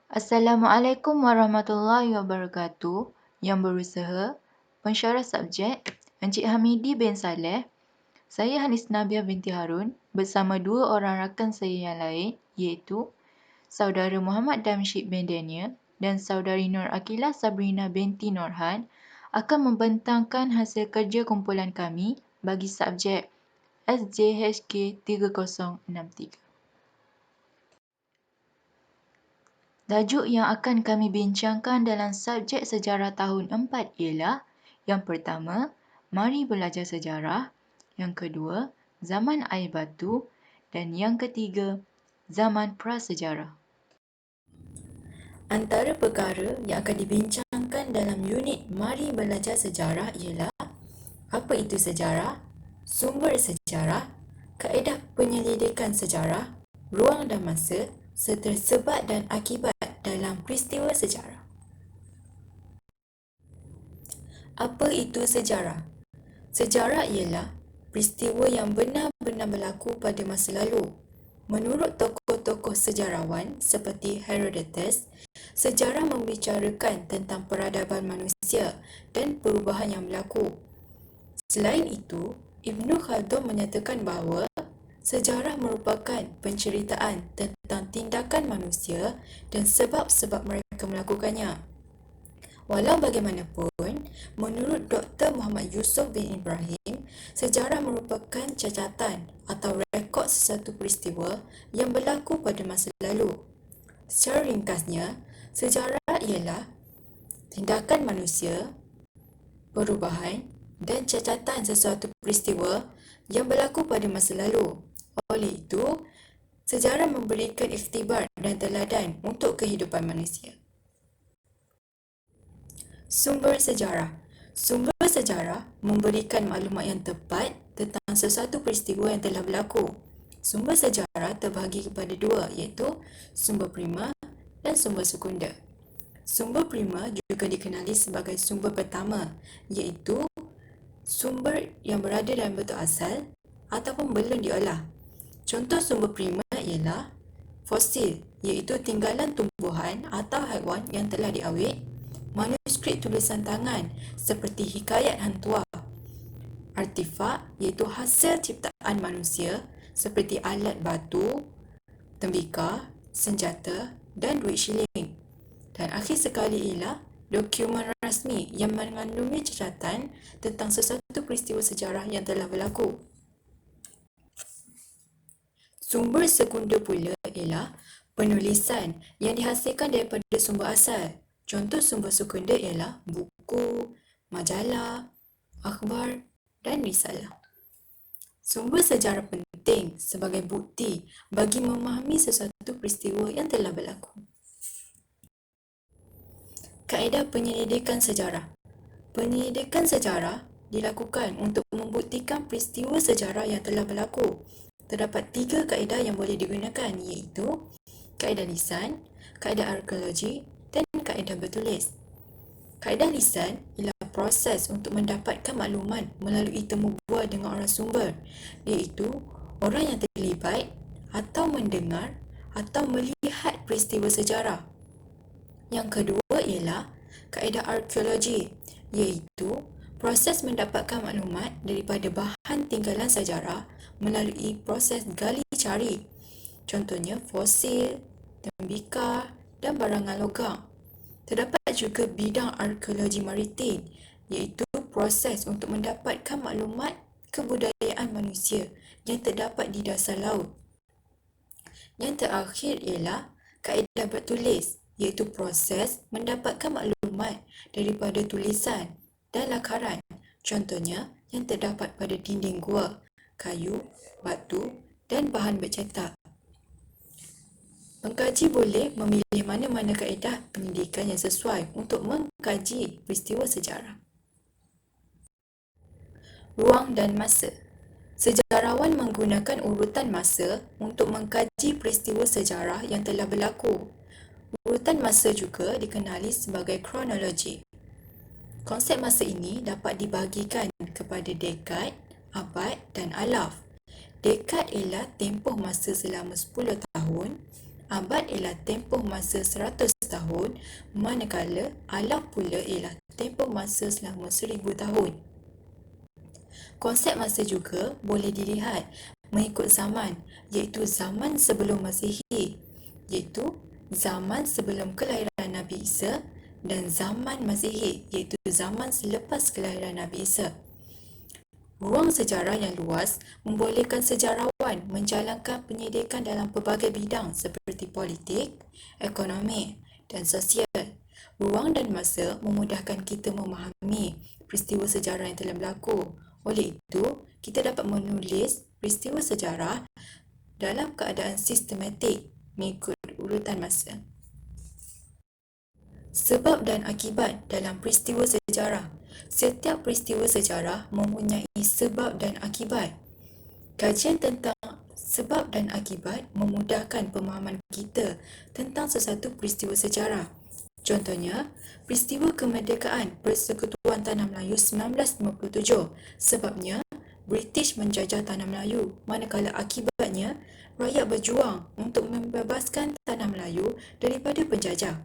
Assalamualaikum warahmatullahi wabarakatuh. Yang berusaha, pensyarah subjek, Encik Hamidi bin Saleh. Saya Hanis Nabiah binti Harun bersama dua orang rakan saya yang lain iaitu Saudara Muhammad Damsyid bin Daniel dan Saudari Nur Akilah Sabrina binti Norhan akan membentangkan hasil kerja kumpulan kami bagi subjek SJHK 3063. Tajuk yang akan kami bincangkan dalam subjek sejarah tahun 4 ialah yang pertama, mari belajar sejarah, yang kedua, zaman air batu dan yang ketiga, zaman prasejarah. Antara perkara yang akan dibincangkan dalam unit Mari Belajar Sejarah ialah apa itu sejarah, sumber sejarah, kaedah penyelidikan sejarah, ruang dan masa serta sebab dan akibat dalam peristiwa sejarah. Apa itu sejarah? Sejarah ialah peristiwa yang benar-benar berlaku pada masa lalu. Menurut tokoh-tokoh sejarawan seperti Herodotus, sejarah membicarakan tentang peradaban manusia dan perubahan yang berlaku. Selain itu, Ibnu Khaldun menyatakan bahawa sejarah merupakan penceritaan tentang tindakan manusia dan sebab-sebab mereka melakukannya. Walau bagaimanapun, menurut Dr. Muhammad Yusuf bin Ibrahim, sejarah merupakan catatan atau rekod sesuatu peristiwa yang berlaku pada masa lalu. Secara ringkasnya, sejarah ialah tindakan manusia, perubahan dan catatan sesuatu peristiwa yang berlaku pada masa lalu. Oleh itu, sejarah memberikan iktibar dan teladan untuk kehidupan manusia. Sumber sejarah. Sumber sejarah memberikan maklumat yang tepat tentang sesuatu peristiwa yang telah berlaku. Sumber sejarah terbahagi kepada dua iaitu sumber primer dan sumber sekunder. Sumber primer juga dikenali sebagai sumber pertama iaitu sumber yang berada dalam bentuk asal ataupun belum diolah. Contoh sumber primer ialah fosil iaitu tinggalan tumbuhan atau haiwan yang telah diawet, manuskrip tulisan tangan seperti hikayat Hang Tuah, artifak iaitu hasil ciptaan manusia seperti alat batu, tembikar, senjata dan duit shilling. Dan akhir sekali ialah dokumen rasmi yang mengandungi catatan tentang sesuatu peristiwa sejarah yang telah berlaku. Sumber sekunder pula ialah penulisan yang dihasilkan daripada sumber asal. Contoh sumber sekunder ialah buku, majalah, akhbar dan risalah. Sumber sejarah penting sebagai bukti bagi memahami sesuatu peristiwa yang telah berlaku. Kaedah penyelidikan sejarah. Penyelidikan sejarah dilakukan untuk membuktikan peristiwa sejarah yang telah berlaku. Terdapat 3 kaedah yang boleh digunakan iaitu kaedah lisan, kaedah arkeologi dan kaedah bertulis. Kaedah lisan ialah proses untuk mendapatkan maklumat melalui temu bual dengan orang sumber iaitu orang yang terlibat atau mendengar atau melihat peristiwa sejarah. Yang kedua ialah kaedah arkeologi iaitu proses mendapatkan maklumat daripada bahan tinggalan sejarah melalui proses gali cari. Contohnya fosil, tembikar dan barangan logam. Terdapat juga bidang arkeologi maritim iaitu proses untuk mendapatkan maklumat kebudayaan manusia yang terdapat di dasar laut. Yang terakhir ialah kaedah bertulis iaitu proses mendapatkan maklumat daripada tulisan dan lakaran. Contohnya yang terdapat pada dinding gua, kayu, batu dan bahan bercetak. Pengkaji boleh memilih mana-mana kaedah pendidikan yang sesuai untuk mengkaji peristiwa sejarah. Ruang dan masa. Sejarawan menggunakan urutan masa untuk mengkaji peristiwa sejarah yang telah berlaku. Urutan masa juga dikenali sebagai kronologi. Konsep masa ini dapat dibahagikan kepada dekad, abad dan alaf. Dekad ialah tempoh masa selama 10 tahun, abad ialah tempoh masa 100 tahun, manakala alam pula ialah tempoh masa selama 1000 tahun. Konsep masa juga boleh dilihat mengikut zaman, iaitu zaman sebelum Masihi, iaitu zaman sebelum kelahiran Nabi Isa, dan zaman Masihi, iaitu zaman selepas kelahiran Nabi Isa. Ruang sejarah yang luas membolehkan sejarawan menjalankan penyidikan dalam pelbagai bidang seperti politik, ekonomi, dan sosial. Ruang dan masa memudahkan kita memahami peristiwa sejarah yang telah berlaku. Oleh itu, kita dapat menulis peristiwa sejarah dalam keadaan sistematik mengikut urutan masa. Sebab dan akibat dalam peristiwa sejarah. Setiap peristiwa sejarah mempunyai sebab dan akibat. Kajian tentang sebab dan akibat memudahkan pemahaman kita tentang sesuatu peristiwa sejarah. Contohnya, peristiwa kemerdekaan Persekutuan Tanah Melayu 1957. Sebabnya, British menjajah Tanah Melayu, manakala akibatnya, rakyat berjuang untuk membebaskan Tanah Melayu daripada penjajah.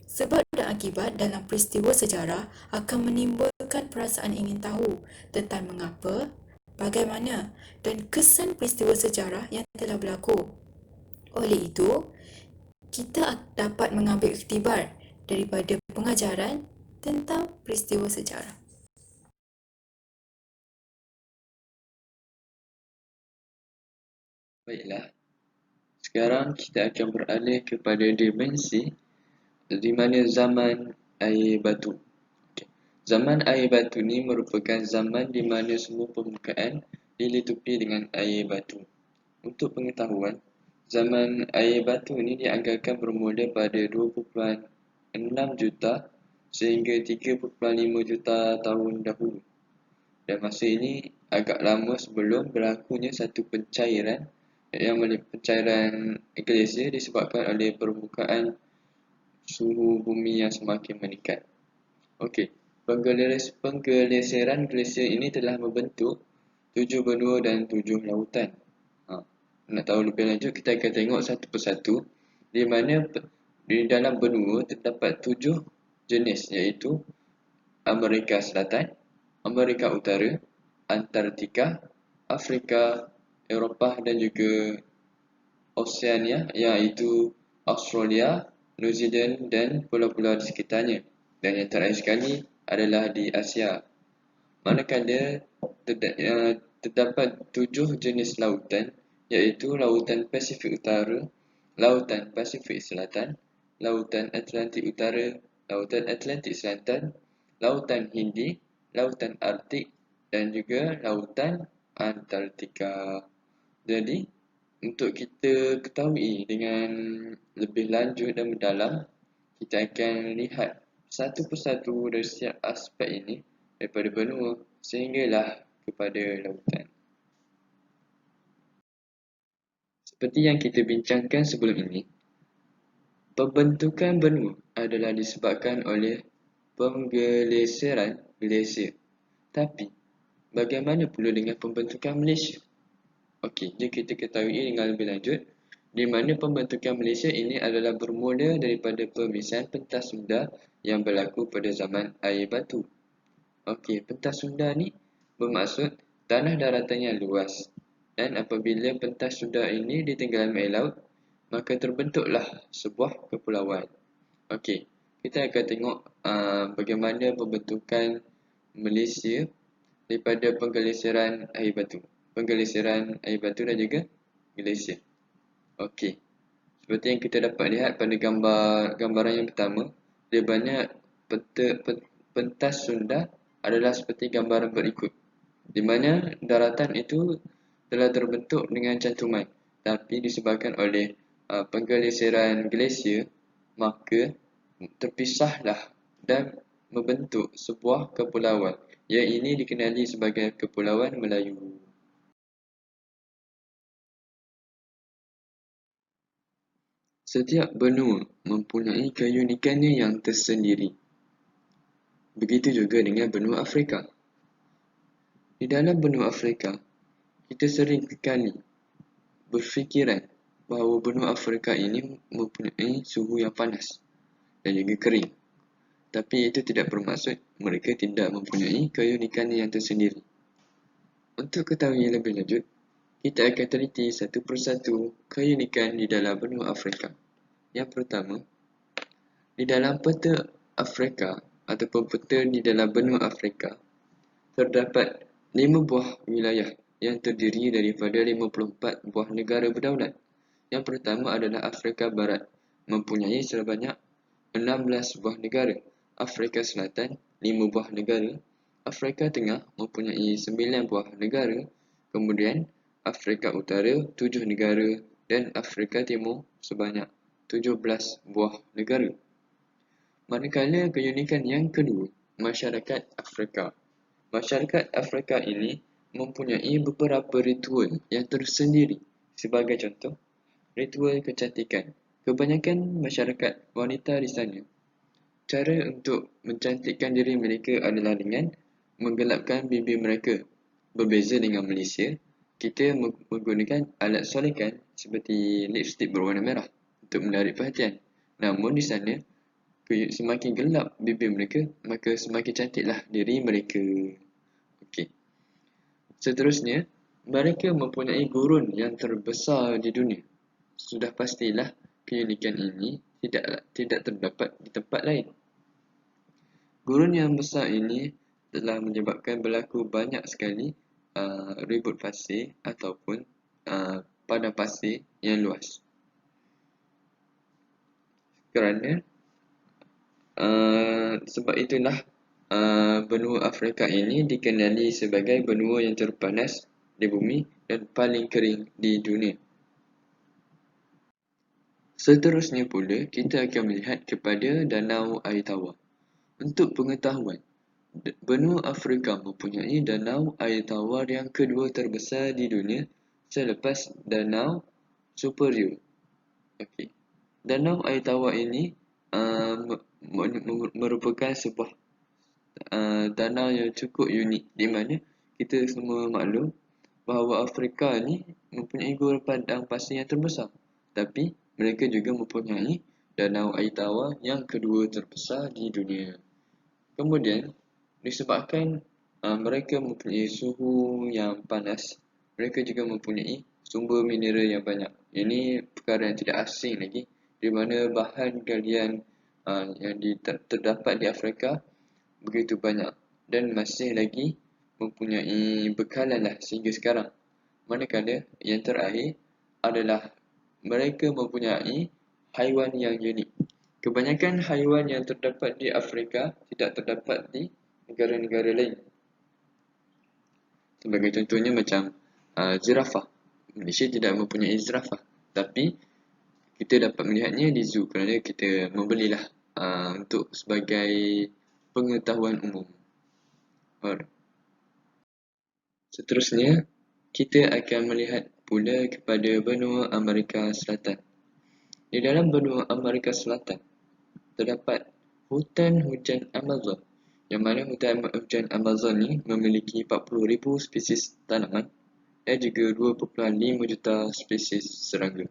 Sebab dan akibat dalam peristiwa sejarah akan menimbulkan perasaan ingin tahu tentang mengapa, bagaimana dan kesan peristiwa sejarah yang telah berlaku. Oleh itu, kita dapat mengambil iktibar daripada pengajaran tentang peristiwa sejarah. Baiklah, sekarang kita akan beralih kepada dimensi di mana zaman air batu. Zaman air batu ni merupakan zaman di mana semua permukaan dilitupi dengan air batu. Untuk pengetahuan, zaman air batu ni dianggarkan bermula pada 2.6 juta sehingga 3.5 juta tahun dahulu. Dan masa ini agak lama sebelum berlakunya satu pencairan glasier disebabkan oleh permukaan suhu bumi yang semakin meningkat. Okey, penggeleseran glasier ini telah membentuk 7 benua dan 7 lautan. Nak tahu lebih lanjut, kita akan tengok satu persatu, di mana di dalam benua terdapat 7 jenis, iaitu Amerika Selatan, Amerika Utara, Antartika, Afrika, Eropah dan juga Oceania, iaitu Australia, New Zealand dan pulau-pulau di sekitarnya. Dan yang terakhir sekali adalah di Asia. Manakala terdapat 7 jenis lautan, iaitu Lautan Pasifik Utara, Lautan Pasifik Selatan, Lautan Atlantik Utara, Lautan Atlantik Selatan, Lautan Hindi, Lautan Arktik dan juga Lautan Antartika. Jadi, untuk kita ketahui dengan lebih lanjut dan mendalam, kita akan lihat satu persatu dari setiap aspek ini, daripada benua sehinggalah kepada lautan. Seperti yang kita bincangkan sebelum ini, pembentukan benua adalah disebabkan oleh penggeleseran glasier. Tapi, bagaimana pula dengan pembentukan Malaysia? Okey, jadi kita ketahui dengan lebih lanjut, di mana pembentukan Malaysia ini adalah bermula daripada pemisahan pentas Sunda yang berlaku pada zaman air batu. Okey, pentas Sunda ni bermaksud tanah daratan yang luas, dan apabila pentas Sunda ini ditenggelami air laut, maka terbentuklah sebuah kepulauan. Okey, kita akan tengok bagaimana pembentukan Malaysia daripada penggeleseran air batu dan juga glasier. Okey, seperti yang kita dapat lihat pada gambaran yang pertama, dia banyak pentas Sunda adalah seperti gambaran berikut, di mana daratan itu telah terbentuk dengan cantuman, tapi disebabkan oleh penggeleseran glasier, maka terpisahlah dan membentuk sebuah kepulauan, yang ini dikenali sebagai Kepulauan Melayu. Setiap benua mempunyai keunikannya yang tersendiri. Begitu juga dengan benua Afrika. Di dalam benua Afrika, kita sering kali berfikiran bahawa benua Afrika ini mempunyai suhu yang panas. dan juga kering. Tapi itu tidak bermaksud mereka tidak mempunyai keunikan yang tersendiri. Untuk ketahui lebih lanjut, kita akan teliti satu persatu keunikan di dalam benua Afrika. Yang pertama, di dalam peta Afrika ataupun peta di dalam benua Afrika, terdapat 5 buah wilayah yang terdiri daripada 54 buah negara berdaulat. Yang pertama adalah Afrika Barat, mempunyai sebanyak 16 buah negara. Afrika Selatan, 5 buah negara. Afrika Tengah mempunyai 9 buah negara. Kemudian, Afrika Utara, 7 negara. Dan Afrika Timur sebanyak 17 buah negara. Manakala keunikan yang kedua, masyarakat Afrika. Masyarakat Afrika ini mempunyai beberapa ritual yang tersendiri. Sebagai contoh, ritual kecantikan. Kebanyakan masyarakat wanita di sana, cara untuk mencantikkan diri mereka adalah dengan menggelapkan bibir mereka. Berbeza dengan Malaysia, kita menggunakan alat solekan seperti lipstik berwarna merah untuk menarik perhatian. Namun di sana, semakin gelap bibir mereka, maka semakin cantiklah diri mereka. Okey. Seterusnya, mereka mempunyai gurun yang terbesar di dunia. Sudah pastilah keunikan ini tidak terdapat di tempat lain. Gurun yang besar ini telah menyebabkan berlaku banyak sekali ribut pasir ataupun padang pasir yang luas. Kerana sebab itulah benua Afrika ini dikenali sebagai benua yang terpanas di bumi dan paling kering di dunia. Seterusnya pula, kita akan melihat kepada Danau Air Tawar. Untuk pengetahuan, benua Afrika mempunyai Danau Air Tawar yang kedua terbesar di dunia selepas Danau Superior. Okey. Danau Air Tawar ini merupakan sebuah danau yang cukup unik, di mana kita semua maklum bahawa Afrika ni mempunyai gurun padang pasir yang terbesar, tapi mereka juga mempunyai Danau Air Tawar yang kedua terbesar di dunia. Kemudian, disebabkan mereka mempunyai suhu yang panas, mereka juga mempunyai sumber mineral yang banyak. Ini perkara yang tidak asing lagi, di mana bahan galian yang terdapat di Afrika begitu banyak dan masih lagi mempunyai bekalan sehingga sekarang. Manakala yang terakhir adalah mereka mempunyai haiwan yang unik. Kebanyakan haiwan yang terdapat di Afrika tidak terdapat di negara-negara lain. Sebagai contohnya macam zirafah. Malaysia tidak mempunyai zirafah, tapi kita dapat melihatnya di zoo kerana kita membelilah untuk sebagai pengetahuan umum. Seterusnya, kita akan melihat pula kepada benua Amerika Selatan. Di dalam benua Amerika Selatan, terdapat hutan hujan Amazon, yang mana hutan hujan Amazon ni memiliki 40,000 spesies tanaman dan juga 2.5 juta spesies serangga.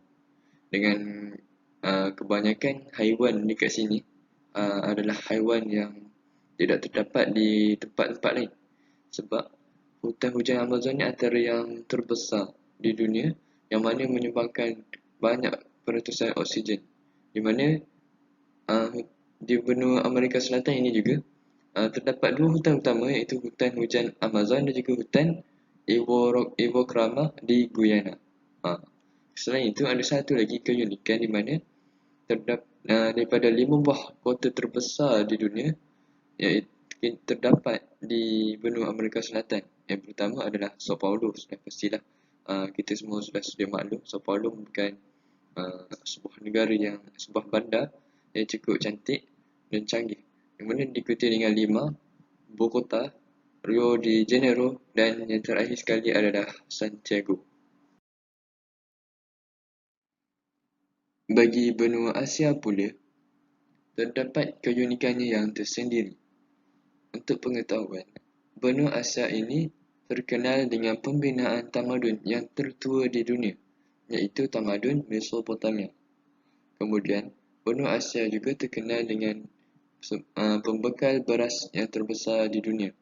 Dengan kebanyakan haiwan dekat sini adalah haiwan yang tidak terdapat di tempat-tempat lain. Sebab hutan hujan Amazon ni antara yang terbesar di dunia, yang mana menyumbangkan banyak pertusan oksigen, di mana di benua Amerika Selatan ini juga terdapat dua hutan utama, iaitu hutan hujan Amazon dan juga hutan Iwokrama di Guyana. Selain itu, ada satu lagi keunikan di mana daripada 5 buah kota terbesar di dunia iaitu terdapat di benua Amerika Selatan. Yang pertama adalah Sao Paulo. Sudah pastilah kita semua sudah sedia maklum, Sao Paulo merupakan sebuah bandar yang cukup cantik dan canggih, yang mana diikuti dengan 5 Bogota, Rio de Janeiro, dan yang terakhir sekali adalah Santiago. Bagi benua Asia pula, terdapat keunikannya yang tersendiri. Untuk pengetahuan, benua Asia ini terkenal dengan pembinaan tamadun yang tertua di dunia, iaitu tamadun Mesopotamia. Kemudian, benua Asia juga terkenal dengan pembekal beras yang terbesar di dunia.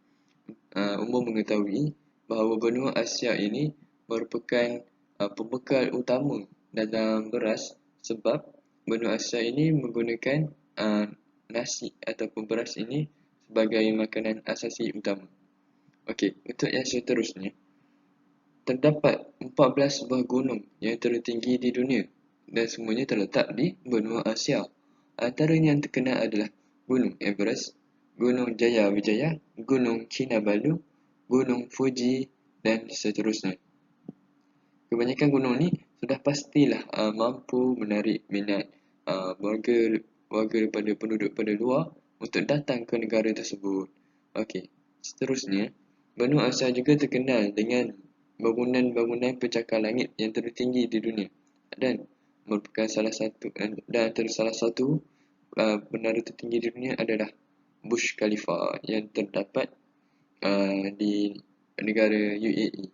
Umum mengetahui bahawa benua Asia ini merupakan pembekal utama dalam beras sebab benua Asia ini menggunakan nasi ataupun beras ini sebagai makanan asasi utama. Okey, untuk yang seterusnya, terdapat 14 buah gunung yang tertinggi di dunia dan semuanya terletak di benua Asia. Antaranya yang terkenal adalah Gunung Everest, Gunung Jayawijaya, Gunung Kinabalu, Gunung Fuji dan seterusnya. Kebanyakan gunung ni sudah pastilah mampu menarik minat warga daripada penduduk pada luar untuk datang ke negara tersebut. Okey, seterusnya, benua Asia juga terkenal dengan bangunan-bangunan pencakar langit yang tertinggi di dunia dan merupakan salah satu menara tertinggi di dunia adalah Burj Khalifa yang terdapat di negara UAE.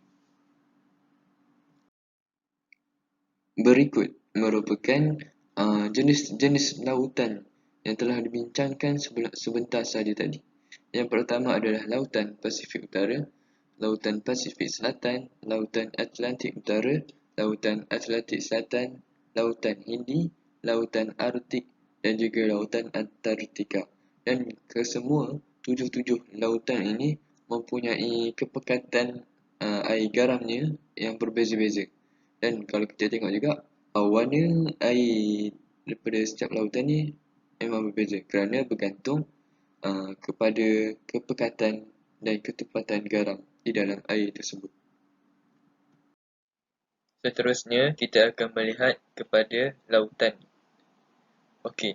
Berikut merupakan jenis-jenis lautan yang telah dibincangkan sebentar saja tadi. Yang pertama adalah Lautan Pasifik Utara, Lautan Pasifik Selatan, Lautan Atlantik Utara, Lautan Atlantik Selatan, Lautan Hindi, Lautan Arktik dan juga Lautan Antartika. Dan kesemua tujuh lautan ini mempunyai kepekatan air garamnya yang berbeza-beza. Dan kalau kita tengok juga warna air daripada setiap lautan ni memang berbeza kerana bergantung kepada kepekatan dan ketepatan garam di dalam air tersebut. Seterusnya, kita akan melihat kepada lautan. Okey,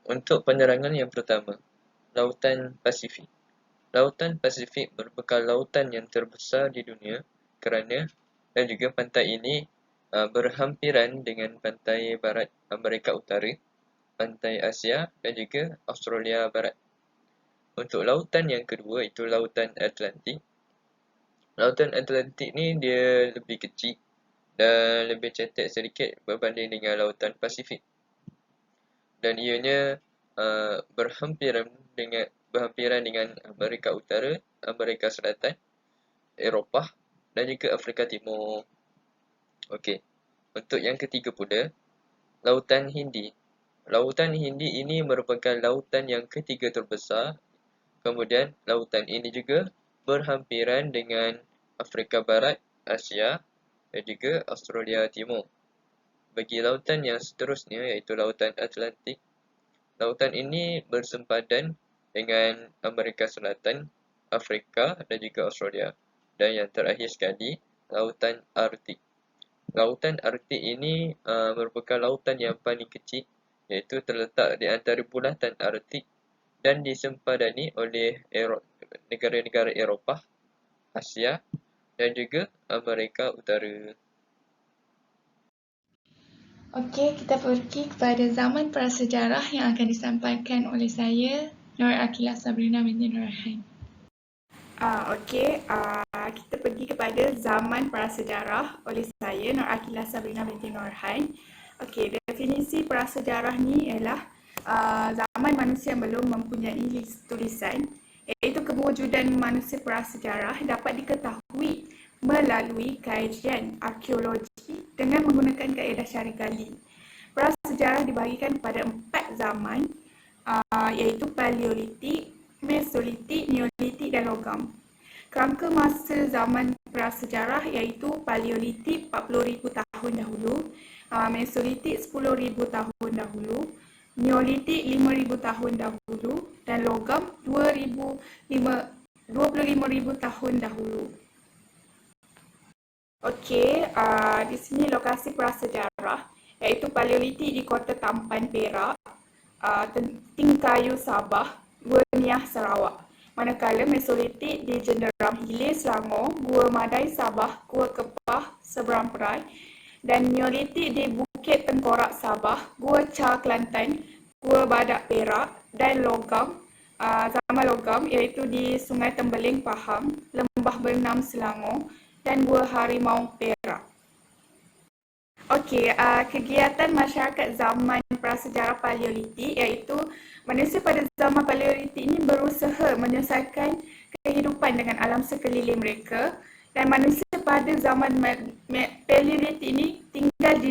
untuk penerangan yang pertama, Lautan Pasifik. Lautan Pasifik merupakan lautan yang terbesar di dunia kerana dan juga pantai ini berhampiran dengan pantai barat Amerika Utara, pantai Asia dan juga Australia Barat. Untuk lautan yang kedua itu Lautan Atlantik. Lautan Atlantik ni dia lebih kecil dan lebih cetek sedikit berbanding dengan Lautan Pasifik. Dan ianya berhampiran dengan Amerika Utara, Amerika Selatan, Eropah dan juga Afrika Timur. Okey. Untuk yang ketiga pula, Lautan Hindi. Lautan Hindi ini merupakan lautan yang ketiga terbesar. Kemudian, lautan ini juga berhampiran dengan Afrika Barat, Asia dan juga Australia Timur. Bagi lautan yang seterusnya iaitu Lautan Atlantik, lautan ini bersempadan dengan Amerika Selatan, Afrika dan juga Australia. Dan yang terakhir sekali, Lautan Arktik. Lautan Arktik ini merupakan lautan yang paling kecil iaitu terletak di antara bulatan Arktik dan disempadani oleh negara-negara Eropah, Asia dan juga Amerika Utara. Okey, kita pergi kepada zaman prasejarah yang akan disampaikan oleh saya, Nur Akilah Sabrina binti Nurhain. Kita pergi kepada zaman prasejarah oleh saya, Nur Akilah Sabrina binti Nurhain. Okey, definisi prasejarah ni ialah zaman manusia belum mempunyai tulisan, iaitu kewujudan manusia prasejarah dapat diketahui melalui kajian arkeologi dengan menggunakan kaedah syarih gali. Prasejarah dibahagikan kepada 4 zaman, iaitu Paleolitik, Mesolitik, Neolitik dan Logam. Kerangka masa zaman prasejarah iaitu Paleolitik 40,000 tahun dahulu, Mesolitik 10,000 tahun dahulu, Neolitik 5,000 tahun dahulu dan Logam 25,000 tahun dahulu. Okey, di sini lokasi prasejarah iaitu Paleolitik di Kota Tampan, Perak, Tingkayu, Sabah, Gua Niah, Sarawak. Manakala Mesolitik di Jenderam Hilir, Selangor, Gua Madai, Sabah, Gua Kepah, Seberang Perai dan Neolitik di Bukit Tengkorak, Sabah, Gua Char, Kelantan, Gua Badak, Perak dan Logam, zaman Logam iaitu di Sungai Tembeling, Pahang, Lembah Bernam, Selangor dan Gua Harimau, Perak. Okey, kegiatan masyarakat zaman prasejarah Paleolitik iaitu manusia pada zaman Paleolitik ini berusaha menyelesaikan kehidupan dengan alam sekeliling mereka, dan manusia pada zaman Paleolitik ini tinggal di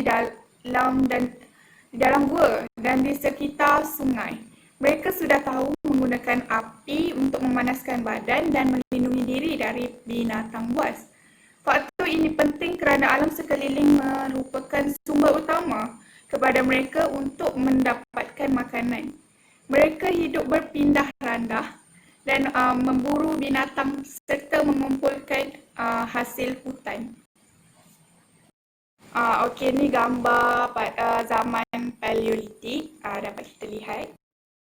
dalam gua dan di sekitar sungai. Mereka sudah tahu menggunakan api untuk memanaskan badan dan melindungi diri dari binatang buas. Faktor ini penting kerana alam sekeliling merupakan sumber utama kepada mereka untuk mendapatkan makanan. Mereka hidup berpindah randah dan memburu binatang serta mengumpulkan hasil hutan. Okey, ni gambar pada zaman Paleolitik, dapat kita lihat.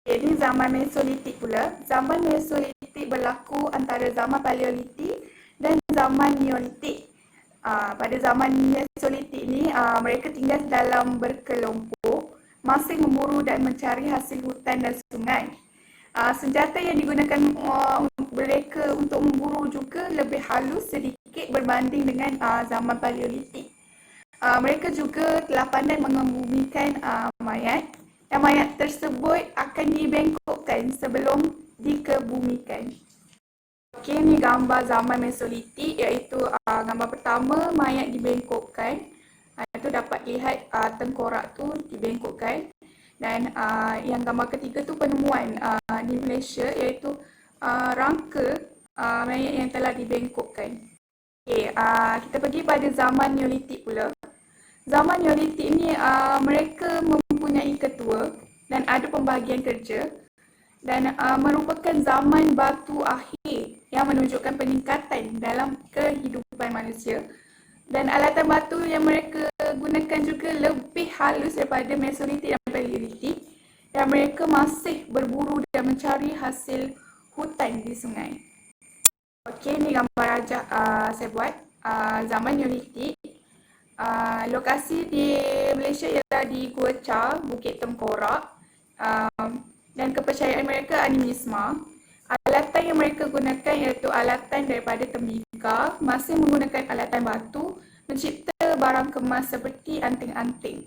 Ini zaman Mesolitik pula. Zaman Mesolitik berlaku antara zaman Paleolitik dan zaman Neolitik. Pada zaman Mesolitik ni, mereka tinggal dalam berkelompok, masing memburu dan mencari hasil hutan dan sungai. Senjata yang digunakan mereka untuk memburu juga lebih halus sedikit berbanding dengan zaman Paleolitik. Mereka juga telah pandai mengebumikan mayat, dan mayat tersebut akan dibengkokkan sebelum dikebumikan. Okey, ni gambar zaman Mesolitik iaitu gambar pertama mayat dibengkokkan. Itu dapat lihat tengkorak tu dibengkokkan. Dan yang gambar ketiga tu penemuan di Malaysia iaitu rangka mayat yang telah dibengkokkan. Okey, kita pergi pada zaman Neolitik pula. Zaman Neolitik ni mereka mempunyai ketua dan ada pembahagian kerja, dan merupakan zaman batu akhir yang menunjukkan peningkatan dalam kehidupan manusia, dan alatan batu yang mereka gunakan juga lebih halus daripada Mesolitik dan Paleolitik, dan mereka masih berburu dan mencari hasil hutan di sungai. Okey, ni gambar rajah saya buat zaman Neolitik. Lokasi di Malaysia ialah di Gua Char, Bukit Tengkorak, dan kepercayaan mereka animisma. Alatan yang mereka gunakan iaitu alatan daripada tembikar, masih menggunakan alatan batu, mencipta barang kemas seperti anting-anting.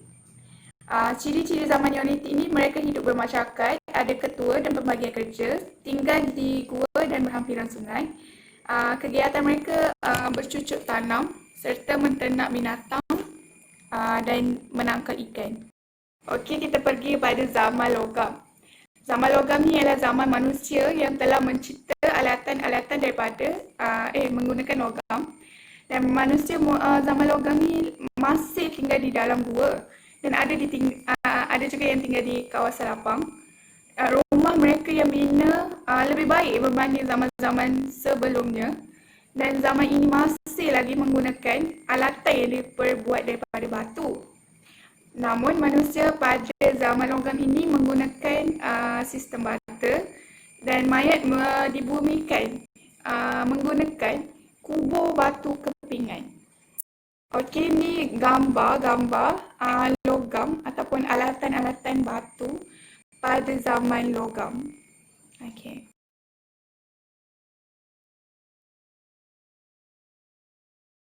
Ciri-ciri zaman Neolitik ini, mereka hidup bermasyarakat, ada ketua dan pembagian kerja, tinggal di gua dan berhampiran sungai. Kegiatan mereka bercucuk tanam serta menternak binatang dan menangkap ikan. Okey, kita pergi pada zaman logam. Zaman logam ni ialah zaman manusia yang telah mencipta alatan-alatan daripada menggunakan logam. Dan manusia zaman logam ni masih tinggal di dalam gua, dan ada juga yang tinggal di kawasan lapang. Rumah mereka yang bina lebih baik berbanding zaman-zaman sebelumnya, dan zaman ini masih lagi menggunakan alatan yang diperbuat daripada batu. Namun manusia pada zaman logam ini menggunakan sistem barter, dan mayat dibumikan menggunakan kubur batu kepingan. Okey, ni gambar-gambar logam ataupun alatan-alatan batu pada zaman logam. Okey.